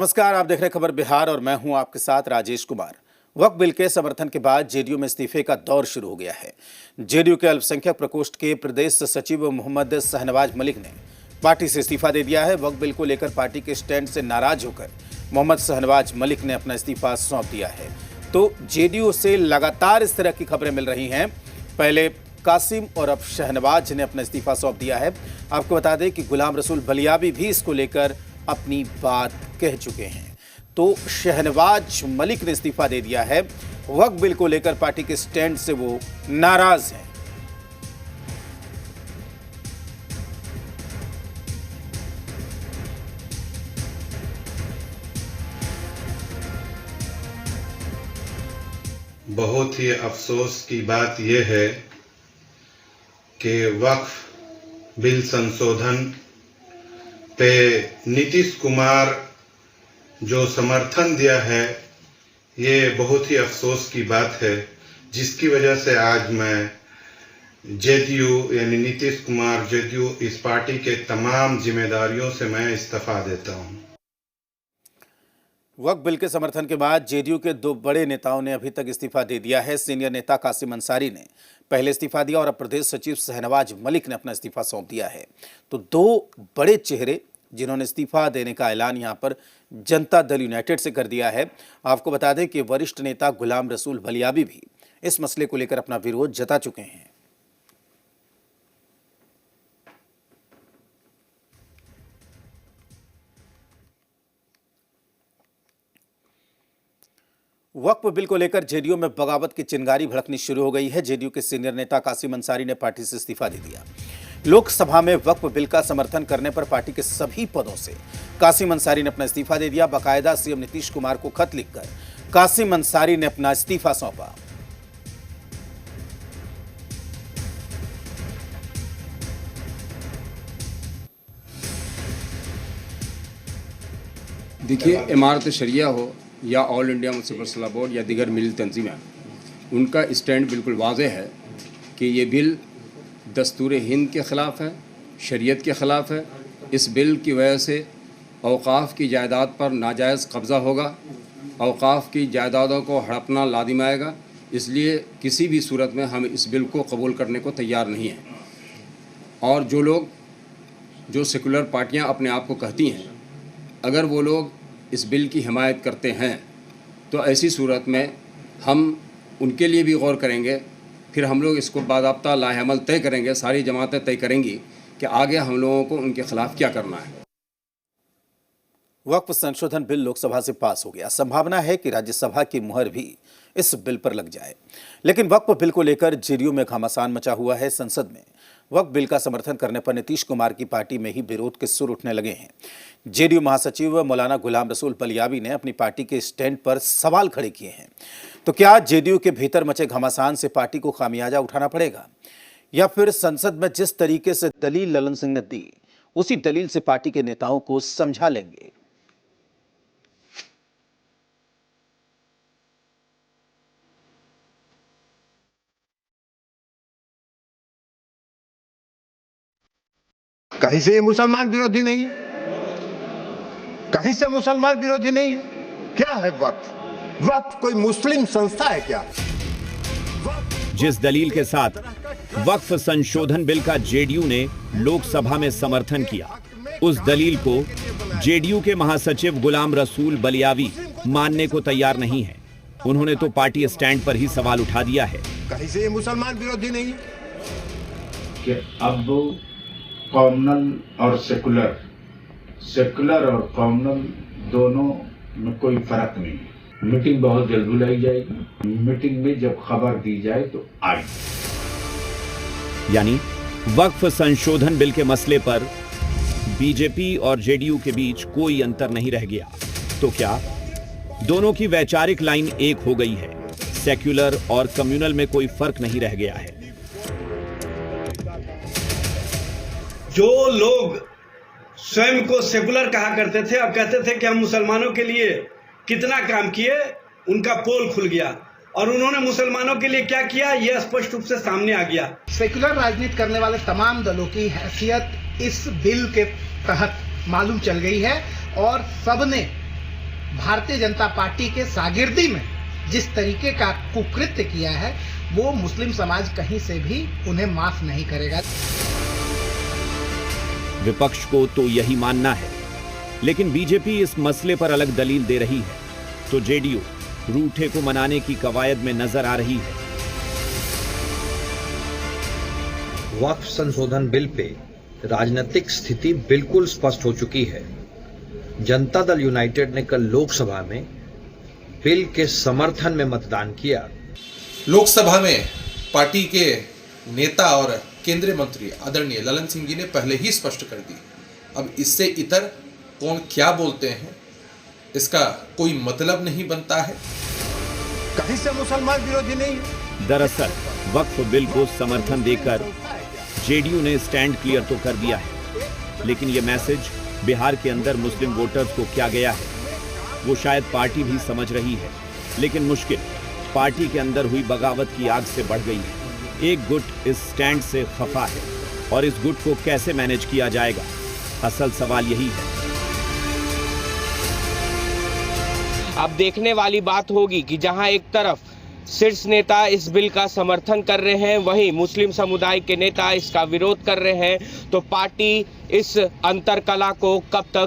नमस्कार, आप देख रहे हैं खबर बिहार और मैं हूं आपके साथ राजेश कुमार। वक्फ बिल के समर्थन के बाद जेडीयू में इस्तीफे का दौर शुरू हो गया है। जेडीयू के अल्पसंख्यक प्रकोष्ठ के प्रदेश सचिव मोहम्मद शहनवाज मलिक ने पार्टी से इस्तीफा दे दिया है। वक्फ बिल को लेकर पार्टी के स्टैंड से नाराज होकर मोहम्मद शहनवाज मलिक ने अपना इस्तीफा सौंप दिया है। तो जेडीयू से लगातार इस तरह की खबरें मिल रही हैं। पहले कासिम और अब शहनवाज ने अपना इस्तीफा सौंप दिया है। आपको बता दें कि गुलाम रसूल बलियाबी भी इसको लेकर अपनी बात कह चुके हैं। तो शहनवाज मलिक ने इस्तीफा दे दिया है। वक्फ बिल को लेकर पार्टी के स्टैंड से वो नाराज हैं। बहुत ही अफसोस की बात यह है कि वक्फ बिल संशोधन पे नीतीश कुमार जो समर्थन दिया है, ये बहुत ही अफसोस की बात है, जिसकी वजह से आज मैं जेडीयू यानी नीतीश कुमार जेडीयू इस पार्टी के तमाम जिम्मेदारियों से मैं इस्तीफा देता हूं। वक्फ बिल के समर्थन के बाद जेडीयू के दो बड़े नेताओं ने अभी तक इस्तीफा दे दिया है। सीनियर नेता कासिम अंसारी ने पहले इस्तीफा दिया और अब प्रदेश सचिव शहनवाज मलिक ने अपना इस्तीफा सौंप दिया है। तो दो बड़े चेहरे जिन्होंने इस्तीफा देने का ऐलान यहां पर जनता दल यूनाइटेड से कर दिया है। आपको बता दें कि वरिष्ठ नेता गुलाम रसूल बलियाबी भी इस मसले को लेकर अपना विरोध जता चुके हैं। वक्फ बिल को लेकर जेडीयू में बगावत की चिंगारी भड़कनी शुरू हो गई है। जेडीयू के सीनियर नेता कासिम अंसारी ने पार्टी से इस्तीफा दे दिया। लोकसभा में वक्फ बिल का समर्थन करने पर पार्टी के सभी पदों से कासिम अंसारी ने अपना इस्तीफा दे दिया। बाकायदा सीएम नीतीश कुमार को खत लिखकर कासिम अंसारी ने अपना इस्तीफा सौंपा। देखिए, इमारत शरिया हो या ऑल इंडिया मुनसिपल सलाह बोर्ड या दीगर मिली तंजीमें, उनका स्टैंड बिल्कुल वाज़ेह है कि ये बिल दस्तूर हिंद के ख़िलाफ़ है, शरीयत के ख़िलाफ़ है। इस बिल की वजह से औक़ाफ़ की जायदाद पर नाजायज़ कब्ज़ा होगा, औक़ाफ़ की जायदादों को हड़पना लाजिम आएगा। इसलिए किसी भी सूरत में हम इस बिल को कबूल करने को तैयार नहीं हैं। और जो लोग जो सेकुलर पार्टियां अपने आप को कहती हैं, अगर वो लोग इस बिल की हिमायत करते हैं तो ऐसी सूरत में हम उनके लिए भी गौर करेंगे। फिर हम लोग इसको बाज़ाब्ता लाहेअमल तय करेंगे, सारी जमातें तय करेंगी कि आगे हम लोगों को उनके खिलाफ क्या करना है। वक्फ संशोधन बिल लोकसभा से पास हो गया। संभावना है कि राज्यसभा की मुहर भी इस बिल पर लग जाए। लेकिन वक्फ बिल को लेकर जेडीयू में घमासान मचा हुआ है। संसद में वक्फ बिल का समर्थन करने पर नीतीश कुमार की पार्टी में ही विरोध के सुर उठने लगे हैं। जेडीयू महासचिव मौलाना गुलाम रसूल बलियाबी ने अपनी पार्टी के स्टैंड पर सवाल खड़े किए हैं। तो क्या जेडीयू के भीतर मचे घमासान से पार्टी को खामियाजा उठाना पड़ेगा, या फिर संसद में जिस तरीके से दलील ललन सिंह ने दी उसी दलील से पार्टी के नेताओं को समझा लेंगे? कहीं से ये मुसलमान विरोधी नहीं है, कहीं से मुसलमान विरोधी नहीं है। क्या है वक्फ? वक्फ कोई मुस्लिम संस्था है क्या? जिस दलील के साथ वक्फ संशोधन बिल का जेडीयू ने लोकसभा में समर्थन किया, उस दलील को जेडीयू के महासचिव गुलाम रसूल बलियाबी मानने को तैयार नहीं है। उन्होंने तो पार्टी स्टैंड पर ही सवाल उठा दिया है। कहीं से ये मुसलमान विरोधी नहीं है कि अब कॉमनल और सेकुलर और कॉमनल दोनों में कोई फर्क नहीं है। मीटिंग बहुत जल्द बुलाई जाएगी। मीटिंग में जब खबर दी जाए तो आएगी। यानी वक्फ संशोधन बिल के मसले पर बीजेपी और जेडीयू के बीच कोई अंतर नहीं रह गया। तो क्या दोनों की वैचारिक लाइन एक हो गई है? सेक्युलर और कम्युनल में कोई फर्क नहीं रह गया है। जो लोग स्वयं को सेकुलर कहा करते थे, अब कहते थे कि हम मुसलमानों के लिए कितना काम किए, उनका पोल खुल गया और उन्होंने मुसलमानों के लिए क्या किया, यह स्पष्ट रूप से सामने आ गया। सेकुलर राजनीति करने वाले तमाम दलों की हैसियत इस बिल के तहत मालूम चल गई है और सबने भारतीय जनता पार्टी के शागिर्दी में जिस तरीके का कुकृत्य किया है, वो मुस्लिम समाज कहीं से भी उन्हें माफ नहीं करेगा। विपक्ष को तो यही मानना है, लेकिन बीजेपी इस मसले पर अलग दलील दे रही है, तो जेडीयू रूठे को मनाने की कवायद में नजर आ रही है। वक्फ संशोधन बिल पे राजनीतिक स्थिति बिल्कुल स्पष्ट हो चुकी है। जनता दल यूनाइटेड ने कल लोकसभा में बिल के समर्थन में मतदान किया। लोकसभा में पार्टी के नेता और केंद्रीय मंत्री आदरणीय ललन सिंह जी ने पहले ही स्पष्ट कर दी। अब इससे इतर कौन क्या बोलते हैं, इसका कोई मतलब नहीं बनता है। कहीं से मुसलमान विरोधी नहीं है। दरअसल वक्फ बिल को समर्थन देकर जेडीयू ने स्टैंड क्लियर तो कर दिया है, लेकिन यह मैसेज बिहार के अंदर मुस्लिम वोटर्स को क्या गया है, वो शायद पार्टी भी समझ रही है, लेकिन मुश्किल पार्टी के अंदर हुई बगावत की आग से बढ़ गई है। एक गुट इस स्टैंड से खफा है और इस गुट को कैसे मैनेज किया जाएगा, असल सवाल यही है। अब देखने वाली बात होगी कि जहां एक तरफ शीर्ष नेता इस बिल का समर्थन कर रहे हैं, वहीं मुस्लिम समुदाय के नेता इसका विरोध कर रहे हैं, तो पार्टी इस अंतरकला को कब तक